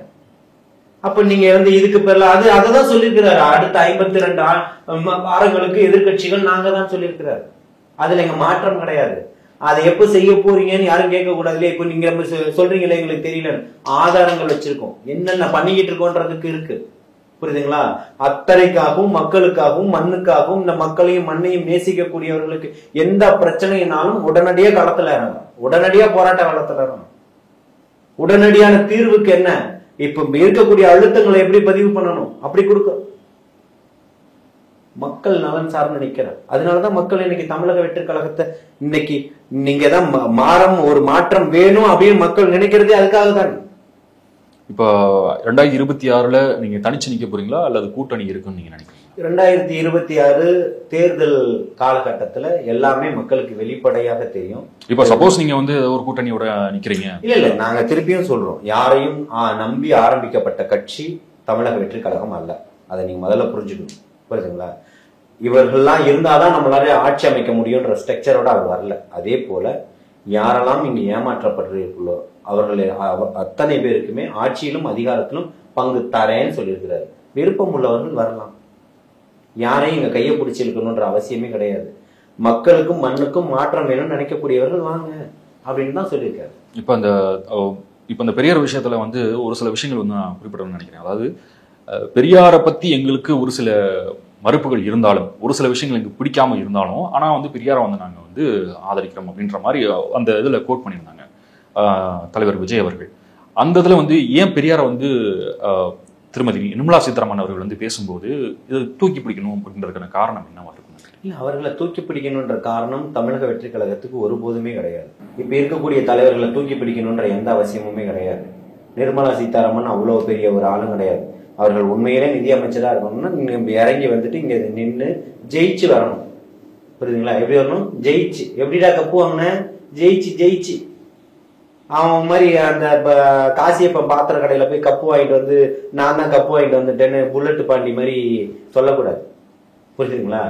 அப்ப நீங்க வந்து இதுக்கு பேர்ல அததான் சொல்லியிருக்கிறாரு, அடுத்த 52 வாரங்களுக்கு எதிர்கட்சிகள் நாங்க தான் சொல்லியிருக்கிறாரு. அதுல எங்க மாற்றம் கிடையாது. அதை எப்ப செய்ய போறீங்கன்னு யாரும் கேட்க கூடாது இல்லையா? இப்ப நீங்க சொல்றீங்களே எங்களுக்கு தெரியல, ஆதாரங்கள் வச்சிருக்கோம், என்னென்ன பண்ணிக்கிட்டு இருக்கோன்றதுக்கு இருக்கு, புரியுதுங்களா? அத்தனைக்காகவும் மக்களுக்காகவும் மண்ணுக்காகவும் இந்த மக்களையும் மண்ணையும் நேசிக்கக்கூடியவர்களுக்கு எந்த பிரச்சனைனாலும் உடனடியா களத்துல இறங்கணும், உடனடியா போராட்ட களத்துல இறங்கணும். உடனடியான தீர்வுக்கு என்ன, இப்ப இருக்கக்கூடிய அழுத்தங்களை எப்படி பதிவு பண்ணணும் அப்படி கொடுக்க மக்கள் நலன் சார்ந்து நிக்கிறார். அதனாலதான் மக்கள் இன்னைக்கு தமிழக வெற்றி கழகத்தை இன்னைக்கு நீங்க தான் ஒரு மாற்றம் வேணும் அப்படின்னு மக்கள் நினைக்கிறதே அதுக்காக தான். இப்போ 2026 நீங்க தனிச்சு நிக்க போறீங்களா அல்லது கூட்டணி இருக்குன்னு நீங்க நினைக்கிறீங்க? 2026 தேர்தல் காலகட்டத்துல எல்லாமே மக்களுக்கு வெளிப்படையாக தெரியும். இப்ப சப்போஸ் நீங்க வந்து ஒரு கூட்டணியோட நிக்கிறீங்க, இல்ல நாங்க திருப்பியும் சொல்றோம், யாரையும் நம்பி ஆரம்பிக்கப்பட்ட கட்சி தமிழக வெற்றி கழகம் அல்ல. அதை நீங்க முதல்ல புரிஞ்சுக்கணும், புரியுதுங்களா? இவர்கள்லாம் இருந்தாதான் நம்மளால ஆட்சி அமைக்க முடியும்ன்ற ஸ்ட்ரக்சரோட அவர் வரல. அதே போல யாரெல்லாம் இங்க ஏமாற்றப்படுறீர்களோ அவர்கள் அத்தனை பேருக்குமே ஆட்சியிலும் அதிகாரத்திலும் பங்கு தரேன்னு சொல்லியிருக்கிறாரு. விருப்பம் உள்ளவர்கள் வரலாம், யாரையும் இங்க கையை பிடிச்சி இருக்கணும்ன்ற அவசியமே கிடையாது. மக்களுக்கும் மண்ணுக்கும் மாற்றம் வேணும்னு நினைக்கக்கூடியவர்கள் வாங்க அப்படின்னு தான் சொல்லியிருக்காரு. இப்ப இந்த பெரியார் விஷயத்துல வந்து ஒரு சில விஷயங்கள் வந்து நான் குறிப்பிடணும்னு நினைக்கிறேன். அதாவது பெரியாரை பத்தி எங்களுக்கு ஒரு சில மறுப்புகள் இருந்தாலும், ஒரு சில விஷயங்கள் எங்களுக்கு பிடிக்காம இருந்தாலும், ஆனா வந்து பெரியாரை வந்து நாங்க வந்து ஆதரிக்கிறோம் அப்படின்ற மாதிரி அந்த இதுல கோட் பண்ணியிருந்தாங்க தலைவர் விஜய் அவர்கள். அந்த இதுல வந்து ஏன் பெரியாரை வந்து திருமதி நிர்மலா சீதாராமன் அவர்கள் வந்து பேசும்போது இதை தூக்கி பிடிக்கணும் அப்படின்றதுக்கான காரணம் என்னவா இருக்கும்? இல்ல, அவர்களை தூக்கி பிடிக்கணும்ன்ற காரணம் தமிழக வெற்றி கழகத்துக்கு ஒருபோதுமே கிடையாது. இப்ப இருக்கக்கூடிய தலைவர்களை தூக்கி பிடிக்கணும்ன்ற எந்த அவசியமுமே கிடையாது. நிர்மலா சீதாராமன் அவ்வளவு பெரிய ஒரு ஆளும் கிடையாது. அவர்கள் உண்மையிலே நிதி அமைச்சரா இருக்கணும்னா நீங்க இறங்கி வந்துட்டு இங்க நின்று ஜெயிச்சு வரணும், புரியுதுங்களா? எப்படி வரணும்? ஜெயிச்சு. எப்படிடா கப்பு வாங்கின? ஜெயிச்சு. அவன் மாதிரி அந்த காசியப்ப பாத்திர கடையில போய் கப்பு வாங்கிட்டு வந்து நான் தான் கப்பு வாங்கிட்டு வந்துட்டேன்னு புல்லட் பாண்டி மாதிரி சொல்லக்கூடாது, புரியுதுங்களா?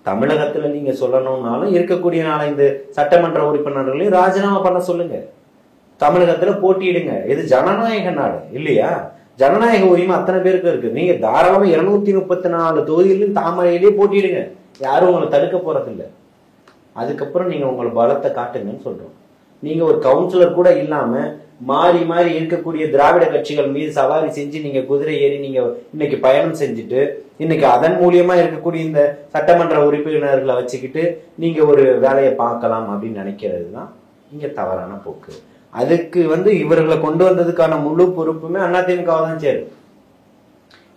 தமிழகத்துல நீங்க சொல்லணும்னாலும் இருக்கக்கூடிய 4-5 சட்டமன்ற உறுப்பினர்களையும் ராஜினாமா பண்ண சொல்லுங்க, தமிழகத்துல போட்டியிடுங்க. இது ஜனநாயக நாடு இல்லையா? ஜனநாயக உரிமை அத்தனை பேருக்கு இருக்கு. நீங்க தாராளமா 234 தொகுதியிலும் தாமரையிலேயே போட்டிடுங்க, யாரும் உங்களை தடுக்க போறது இல்லை. அதுக்கப்புறம் நீங்க உங்களை பலத்தை காட்டுங்கன்னு சொல்றோம். நீங்க ஒரு கவுன்சிலர் கூட இல்லாம மாறி மாறி இருக்கக்கூடிய திராவிட கட்சிகள் மீது சவாரி செஞ்சு நீங்க குதிரை ஏறி நீங்க இன்னைக்கு பயணம் செஞ்சுட்டு இன்னைக்கு அதன் மூலியமா இருக்கக்கூடிய இந்த சட்டமன்ற உறுப்பினர்களை வச்சுக்கிட்டு நீங்க ஒரு வேலையை பார்க்கலாம் அப்படின்னு நினைக்கிறது தான் இங்க தவறான போக்கு. அதுக்கு இவர்களை கொண்டு வந்ததுக்கான முழு பொறுப்புமே அதிமுக தான் சேரும்.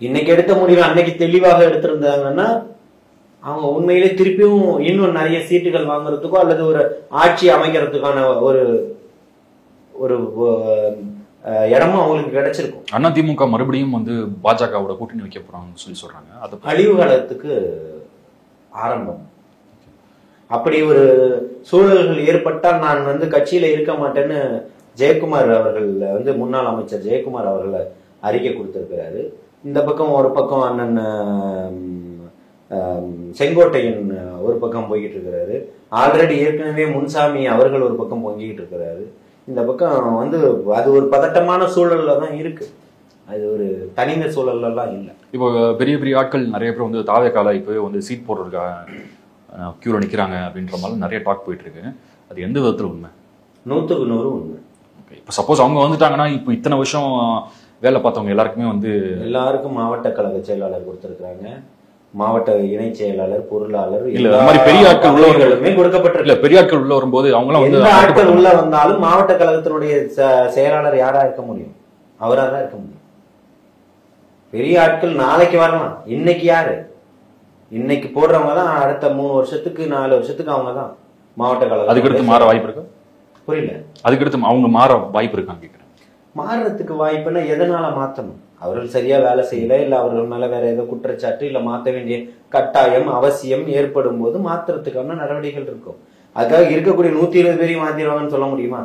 இன்னைக்கு எடுத்த முடிவு அன்னைக்கு தெளிவாக எடுத்திருந்தாங்கன்னா அவங்க உண்மையிலே திருப்பியும் இன்னும் நிறைய சீட்டுகள் வாங்குறதுக்கோ அல்லது ஒரு ஆட்சி அமைக்கிறதுக்கான ஒரு ஒரு இடமும் அவங்களுக்கு கிடைச்சிருக்கும். அதிமுக மறுபடியும் பாஜகவோட கூட்டணி வைக்க போறாங்கன்னு சொல்லி சொல்றாங்க. அது அழிவு காலத்துக்கு ஆரம்பம். அப்படி ஒரு சூழல்கள் ஏற்பட்டால் நான் கட்சியில இருக்க மாட்டேன்னு ஜெயக்குமார் அவர்கள் முன்னாள் அமைச்சர் ஜெயக்குமார் அவர்கள் அறிக்கை கொடுத்திருக்கிறாரு. இந்த பக்கம் ஒரு பக்கம் அண்ணன் செங்கோட்டையன் ஒரு பக்கம் போய்கிட்டு இருக்கிறாரு. ஆல்ரெடி ஏற்கனவே முன்சாமி அவர்கள் ஒரு பக்கம் பொங்கிக்கிட்டு இருக்கிறாரு. இந்த பக்கம் வந்து அது ஒரு பதட்டமான சூழல்ல தான் இருக்கு. அது ஒரு தனிந்த சூழல்லாம் இல்லை. இப்போ பெரிய பெரிய ஆட்கள் நிறைய பேர் வந்து தாவேக்கால இப்போவே வந்து சீட் போடுறதுக்காக கியூல நிற்கிறாங்க அப்படின்ற மாதிரி நிறைய டாக் போயிட்டு இருக்கு. அது எந்த விதத்தில் உண்மை? 100க்கு 100 உண்மை. இப்போ சப்போஸ் அவங்க வந்துட்டாங்கன்னா இப்போ இத்தனை வருஷம் வேலை பார்த்தவங்க எல்லாருக்குமே வந்து எல்லாருக்கும் மாவட்ட கழக செயலாளர் கொடுத்திருக்காங்க, மாவட்ட இணை செயலாளர், பொருளாளர், இல்ல இந்த மாதிரி பெரிய ஆட்கள் உள்ளவர்களுமே கொடுக்கப்பட்டிருக்கு. பெரிய ஆட்கள் உள்ள வரும்போது அவங்களாம் வந்து ஆட்கள் உள்ள வந்தாலும் மாவட்ட கழகத்தினுடைய செயலாளர் யாரா இருக்க முடியும்? அவரா தான் இருக்க முடியும். பெரிய ஆட்கள் நாளைக்கு வரலாம், இன்னைக்கு யாரு? இன்னைக்கு போடுறவங்க தான் அடுத்த 3 வருஷத்துக்கு 4 வருஷத்துக்கு அவங்க தான் மாவட்ட கழகம். அதுக்கடுத்து மாற வாய்ப்பு இருக்கு? புரியல. அதுக்கடுத்து அவங்க மாற வாய்ப்பு இருக்கான்னு கேட்கிறேன். மாறுறதுக்கு வாய்ப்புன்னா எதனால மாற்றணும்? அவர்கள் சரியா வேலை செய்யல, இல்ல அவர்கள் மேல வேற ஏதோ குற்றச்சாட்டு, இல்ல மாற்ற வேண்டிய கட்டாயம் அவசியம் ஏற்படும் போது மாற்றுறதுக்கான நடவடிக்கைகள் இருக்கும். அதுக்காக இருக்கக்கூடிய 120 பேரையும் மாத்திடுவாங்கன்னு சொல்ல முடியுமா?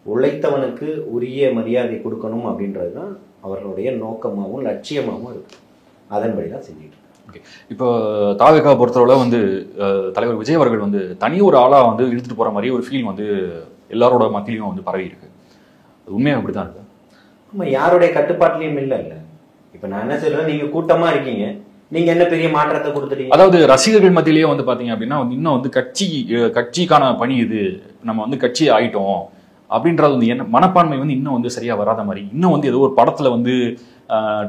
உழைத்தவனுக்கு உரிய மரியாதை கொடுக்கணும் அப்படின்றதுதான் அவர்களுடைய நோக்கமாகவும் லட்சியமாகவும் இருக்கு. அதன்படிதான் செஞ்சுட்டு இருக்கு. இப்போ தாவேகா பொறுத்தவரை வந்து தலைவர் விஜய் அவர்கள் வந்து தனி ஒரு ஆளா வந்து இழுத்துட்டு போற மாதிரி ஒரு ஃபீல் வந்து எல்லாரோட மத்தியிலையும் வந்து பரவி இருக்கு. உண்மையாக அப்படித்தான் இருக்கு. ஆமா, யாருடைய கட்டுப்பாட்டிலையும் இல்ல. இப்ப நான் என்ன சொல்றேன், நீங்க கூட்டமா இருக்கீங்க, நீங்க என்ன பெரிய மாற்றத்தை கொடுத்துட்டீங்க? அதாவது ரசிகர்கள் மத்தியிலேயே வந்து பாத்தீங்க அப்படின்னா இன்னும் வந்து கட்சிக்கான பணி இது, நம்ம வந்து கட்சி ஆயிட்டோம் அப்படின்றது வந்து என்ன மனப்பான்மை வந்து இன்னும் வந்து சரியா வராத மாதிரி, இன்னும் வந்து ஏதோ ஒரு படத்துல வந்து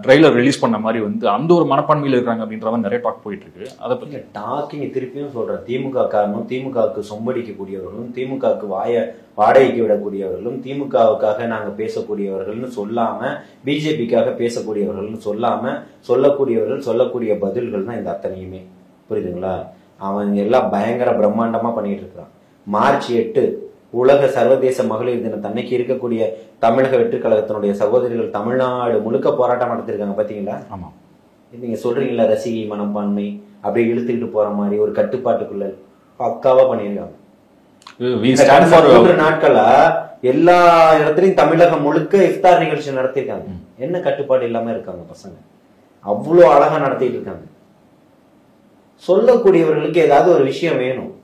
ட்ரெய்லர் ரிலீஸ் பண்ண மாதிரி வந்து அந்த ஒரு மனப்பான்மையில் இருக்காங்க அப்படின்ற மாதிரி நிறைய டாக் போயிட்டு இருக்கு. அதை பத்தி டாக்கிங் திருப்பியும் சொல்றேன். திமுக காரணம், திமுகவுக்கு சொம்படிக்கக்கூடியவர்களும், திமுகவுக்கு வாடகைக்கு விடக்கூடியவர்களும், திமுகவுக்காக நாங்க பேசக்கூடியவர்கள்னு சொல்லாம, பிஜேபிக்காக பேசக்கூடியவர்கள்னு சொல்லாம சொல்லக்கூடிய பதில்கள் தான் இந்த அத்தனையுமே. புரியுதுங்களா? அவன் எல்லாம் பயங்கர பிரம்மாண்டமா பண்ணிட்டு இருக்கான். மார்ச் 8 உலக சர்வதேச மகளிர் தினம் தன்னைக்கு இருக்கக்கூடிய தமிழக வெற்றிக் கழகத்தினுடைய சகோதரிகள் தமிழ்நாடு முழுக்க போராட்டம் நடத்திருக்காங்க. பாத்தீங்களா? ஆமா. நீங்க சொல்றீங்களா ரசிகை மனப்பான்மை அப்படி இழுத்துக்கிட்டு போற மாதிரி ஒரு கட்டுப்பாட்டுக்குள்ள பக்காவா பண்ணிருக்காங்க. நாட்களா எல்லா இடத்துலயும் தமிழகம் முழுக்க இஃப்தார் நிகழ்ச்சி நடத்திருக்காங்க. என்ன கட்டுப்பாடு இல்லாம இருக்காங்க பசங்க, அவ்வளவு அழகா நடத்திட்டு இருக்காங்க. சொல்லக்கூடியவர்களுக்கு ஏதாவது ஒரு விஷயம் வேணும்.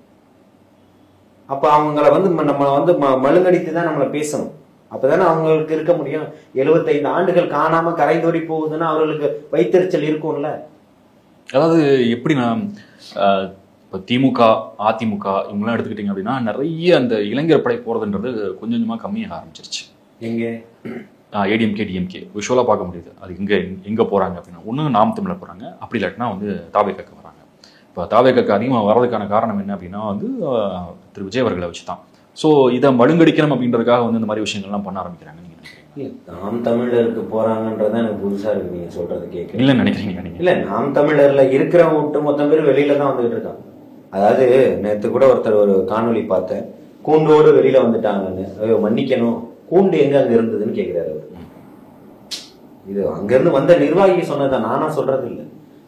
அப்ப அவங்கள வந்து நம்ம வந்து மழுங்கடித்து தான் நம்மளை பேசணும். அப்பதானே அவங்களுக்கு இருக்க முடியும். 75 ஆண்டுகள் காணாம கரைந்தோடி போகுதுன்னா அவர்களுக்கு வைத்தறிச்சல் இருக்கும்ல. அதாவது எப்படின்னா இப்போ திமுக, அதிமுக இவங்கெல்லாம் எடுத்துக்கிட்டீங்க அப்படின்னா நிறைய அந்த இளைஞர் படை போறதுன்றது கொஞ்சம் கொஞ்சமா கம்மியாக ஆரம்பிச்சிருச்சு. எங்க ஏடிஎம்கே டிஎம்கே விஷுவலா பார்க்க முடியுது. அது எங்க போறாங்க அப்படின்னா, ஒண்ணு நாம் தமிழர் போறாங்க, அப்படி இல்லாட்டினா வந்து தாவேகாக்கு வராங்க. இப்போ தாவேகாக்கு அதிகமாக வர்றதுக்கான காரணம் என்ன அப்படின்னா வந்து திரு விஜய் அவர்களை வச்சுதான். ஸோ இதை மழுங்கடிக்கணும் அப்படின்றதுக்காக வந்து இந்த மாதிரி விஷயங்கள்லாம் பண்ண ஆரம்பிக்கிறாங்க. நீங்க நினைக்கிறீங்க? நாம் தமிழருக்கு போறாங்கன்றதான் எனக்கு புதுசா இருக்கு நீங்க சொல்றது கேட்க. இல்ல நினைக்கிறீங்க நீங்க? இல்ல, நாம் தமிழர்ல இருக்கிறவங்க விட்டு மொத்தம் பேர் வெளியில தான் வந்துட்டு இருக்காங்க. அதாவது நேற்று கூட ஒருத்தர் ஒரு காணொலி பார்த்தேன், கூண்டோடு வெளியில வந்துட்டாங்கன்னு. ஐயோ மன்னிக்கணும், கூண்டு எங்க அங்க இருந்ததுன்னு கேட்கிறாரு அவர். இது அங்க இருந்து வந்த நிர்வாகி சொன்னதான், நானா சொல்றது இல்லை.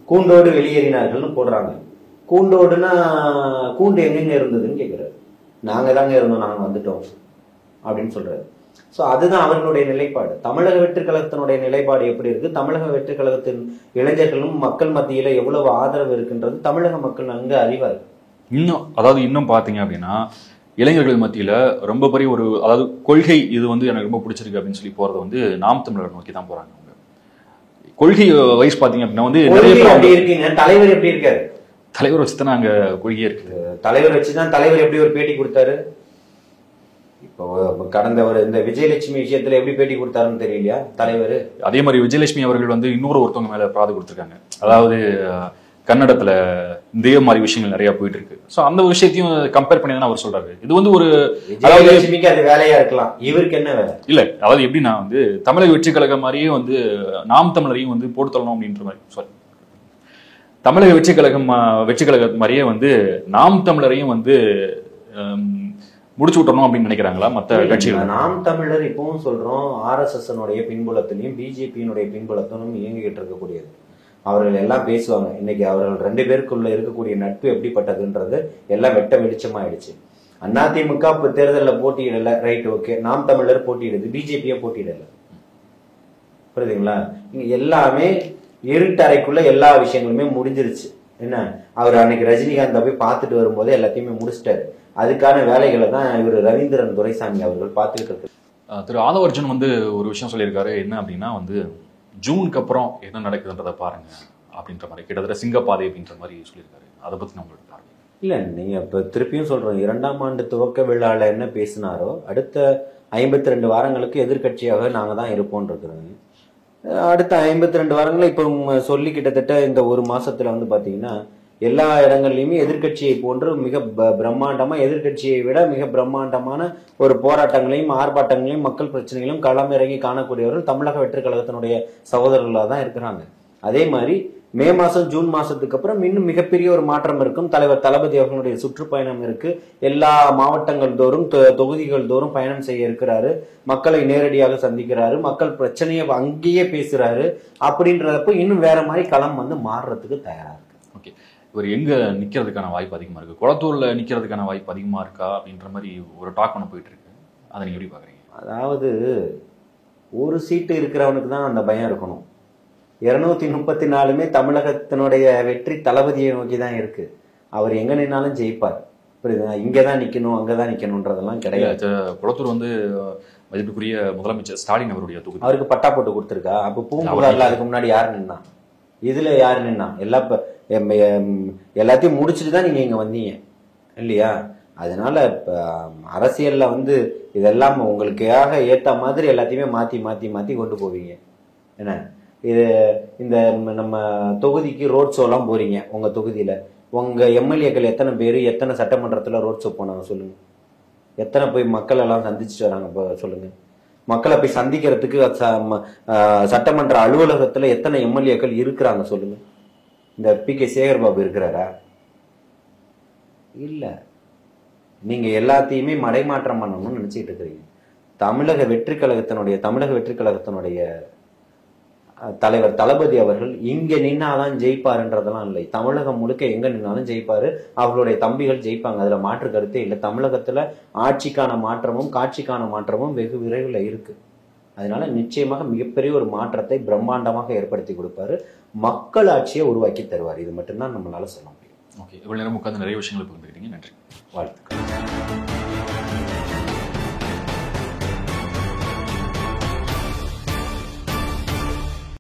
கூண்டோடு வெளியேறினார்கள்னு போடுறாங்க. கூண்டோடுனா கூண்டு எங்கெங்க இருந்ததுன்னு கேட்கிறாரு. நாங்க தாங்க இருந்தோம், நாங்க வந்துட்டோம் அப்படின்னு சொல்றாரு. சோ அதுதான் அவர்களுடைய நிலைப்பாடு. தமிழக வெற்றிக் கழகத்தினுடைய நிலைப்பாடு எப்படி இருக்கு, தமிழக வெற்றிக் கழகத்தின் இளைஞர்களும் மக்கள் மத்தியில எவ்வளவு ஆதரவு இருக்குன்றது தமிழக மக்கள் நன்கு அறிவார். இன்னும் பாத்தீங்க அப்படின்னா இளைஞர்கள் மத்தியில ரொம்ப பெரிய ஒரு, அதாவது கொள்கை இது வந்து எனக்கு ரொம்ப பிடிச்சிருக்கு அப்படின்னு சொல்லி போறது வந்து நாம் தமிழர் நோக்கி தான் போறாங்க. கொள்கை வைஸ் பாத்தீங்க அப்படின்னா வந்து எப்படி இருக்கீங்க, தலைவர் எப்படி இருக்காரு? தலைவர் வச்சுதான் அங்க கொள்கையே இருக்கு. தலைவர் வச்சுதான். தலைவர் எப்படி ஒரு பேட்டி கொடுத்தாரு? இப்போ கடந்த ஒரு இந்த விஜயலட்சுமி விஷயத்துல எப்படி பேட்டி கொடுத்தாருன்னு தெரியலையா தலைவர்? அதே மாதிரி விஜயலட்சுமி அவர்கள் வந்து ஒருத்தவங்க மேல பிராது கொடுத்திருக்காங்க. அதாவது கன்னடத்துல இதே மாதிரி விஷயங்கள் நிறைய போயிட்டு இருக்கு. சோ அந்த விஷயத்தையும் கம்பேர் பண்ணி தான் அவர் சொல்றாரு. இது வந்து ஒரு விஜயலட்சுமிக்கு அது வேலையா இருக்கலாம், இவருக்கு என்ன வேலை? இல்ல, அதாவது எப்படின்னா வந்து தமிழக வெற்றி கழகம் மாதிரியே வந்து நாம் தமிழரையும் வந்து போட்டு தள்ளணும் அப்படின்ற மாதிரி. சாரி, தமிழக வெற்றி கழகம் மாதிரியே வந்து நாம் தமிழரையும் வந்து முடிச்சு விட்டணும் அப்படின்னு நினைக்கிறாங்களா மற்ற கட்சிகள்? நாம் தமிழர் இப்பவும் சொல்றோம், RSS பின்புலத்திலையும் பிஜேபியினுடைய பின்புலத்திலும் இயங்கிக்கிட்டு இருக்கக்கூடியது. அவர்கள் எல்லாம் பேசுவாங்க. இன்னைக்கு அவர்கள் 2 பேருக்குள்ள இருக்கக்கூடிய நட்பு எப்படிப்பட்டதுன்றது எல்லாம் வெட்ட வெளிச்சமாயிடுச்சு. அதிமுக தேர்தலில் போட்டியிடல, ரைட், ஓகே. நாம் தமிழர் போட்டியிடுது, பிஜேபியை போட்டியிடல. புரியுதுங்களா? இங்க எல்லாமே இருட்டறைக்குள்ள எல்லா விஷயங்களுமே முடிஞ்சிருச்சு. என்ன, அவர் அன்னைக்கு ரஜினிகாந்தை போய் பார்த்துட்டு வரும்போது எல்லாத்தையுமே முடிச்சிட்டாரு. அதுக்கான வேலைகளை தான் இவர் ரவீந்திரன் துரைசாமி அவர்கள் பார்த்துக்கிட்டு இருக்கு. திரு ஆதவர்ஜுன் வந்து ஒரு விஷயம் சொல்லியிருக்காரு. என்ன அப்படின்னா வந்து ஜூனுக்கு அப்புறம் என்ன நடக்குதுன்றதை பாருங்க அப்படின்ற மாதிரி, கிட்டத்தட்ட சிங்கப்பாதை அப்படின்ற மாதிரி சொல்லியிருக்காரு. அதை பத்தி நம்மளோட பார்வை. இல்ல, நீங்க இப்ப திருப்பியும் சொல்றோம், 2ஆம் ஆண்டு துவக்க விழால என்ன பேசினாரோ அடுத்த 52 வாரங்களுக்கு எதிர்கட்சியாக நாங்க தான் இருப்போம்ன்றது. அடுத்த 52 வாரங்களும் இப்ப சொல்லி கிட்டத்தட்ட இந்த ஒரு மாசத்துல வந்து பாத்தீங்கன்னா எல்லா இடங்கள்லயுமே எதிர்கட்சியை போன்று மிக பிரம்மாண்டமா, எதிர்கட்சியை விட மிக பிரம்மாண்டமான ஒரு போராட்டங்களையும் ஆர்ப்பாட்டங்களையும் மக்கள் பிரச்சனைகளையும் களமிறங்கி காணக்கூடியவர்கள் தமிழக வெற்றி கழகத்தினுடைய சகோதரர்களாக தான் இருக்கிறாங்க. அதே மாதிரி மே மாசம் ஜூன் மாசத்துக்கு அப்புறம் இன்னும் மிகப்பெரிய ஒரு மாற்றம் இருக்கும். தலைவர் தளபதி அவர்களுடைய சுற்றுப்பயணம் இருக்கு. எல்லா மாவட்டங்கள் தோறும் தொகுதிகள் தோறும் பயணம் செய்ய இருக்கிறாரு. மக்களை நேரடியாக சந்திக்கிறாரு. மக்கள் பிரச்சனையை அங்கேயே பேசுறாரு. அப்படின்றப்ப இன்னும் வேற மாதிரி களம் வந்து மாறுறதுக்கு தயாரா இருக்கு. ஓகே, இவர் எங்க நிக்கிறதுக்கான வாய்ப்பு அதிகமா இருக்கு? குளத்தூர்ல நிக்கிறதுக்கான வாய்ப்பு அதிகமா இருக்கா அப்படின்ற மாதிரி ஒரு டாக் ஒன்று போயிட்டு இருக்கு. அதை நீங்க எப்படி பாக்குறீங்க? அதாவது ஒரு சீட்டு இருக்கிறவனுக்கு தான் அந்த பயம் இருக்கணும். 234மே தமிழகத்தினுடைய வெற்றி தளபதியை நோக்கி தான் இருக்கு. அவர் எங்க நின்னாலும் ஜெயிப்பார். புரியுதுங்களா? இங்கதான் நிக்கணும் அங்கதான் நிக்கணும்ன்றதெல்லாம் கிடையாது. குளத்தூர் வந்து மதிப்புக்குரிய முதலமைச்சர் ஸ்டாலின் அவருடைய தொகுதி. அவருக்கு பட்டா போட்டு கொடுத்துருக்கா? அப்ப பூம்புகார்ல அதுக்கு முன்னாடி யாரு நின்னா? இதுல யாரு நின்னா? எல்லாத்தையும் முடிச்சுட்டு தான் நீங்க இங்க வந்தீங்க இல்லையா? அதனால இப்ப அரசியல்ல வந்து இதெல்லாம் உங்களுக்காக ஏத்த மாதிரி எல்லாத்தையுமே மாத்தி மாத்தி மாத்தி கொண்டு போவீங்க. என்ன இது, இந்த நம்ம தொகுதிக்கு ரோட் ஷோ எல்லாம் போறீங்க. உங்க தொகுதியில உங்க எம்எல்ஏக்கள் எத்தனை பேரு எத்தனை சட்டமன்றத்துல ரோட் ஷோ போனாங்க சொல்லுங்க? எத்தனை போய் மக்கள் எல்லாம் சந்திச்சுட்டு வராங்க சொல்லுங்க? மக்களை போய் சந்திக்கிறதுக்கு சட்டமன்ற அலுவலகத்துல எத்தனை எம்எல்ஏக்கள் இருக்கிறாங்க சொல்லுங்க? இந்த PK சேகர் பாபு இருக்கிறாரா? இல்ல. நீங்க எல்லாத்தையுமே மடைமாற்றம் பண்ணணும்னு நினைச்சிட்டு இருக்கிறீங்க. தமிழக வெற்றி கழகத்தினுடைய தலைவர் தளபதி அவர்கள் இங்க நின்னாதான் ஜெயிப்பாருன்றதெல்லாம் இல்லை. தமிழகம் முழுக்க எங்க நின்னாலும் ஜெயிப்பாரு. அவர்களுடைய தம்பிகள் ஜெயிப்பாங்க. அதுல மாற்று கருத்தே இல்லை. தமிழகத்துல ஆட்சிக்கான மாற்றமும் காட்சிக்கான மாற்றமும் வெகு விரைவில் இருக்கு. அதனால நிச்சயமாக மிகப்பெரிய ஒரு மாற்றத்தை பிரம்மாண்டமாக ஏற்படுத்தி கொடுப்பாரு. மக்கள் ஆட்சியை உருவாக்கி தருவார். இது மட்டும்தான் நம்மளால சொல்ல முடியும். ஓகே, இவ்வளவு நேரம் உட்கார்ந்து நிறைய விஷயங்களை பகிர்ந்துக்கிட்டீங்க. நன்றி, வாழ்த்துக்கள்.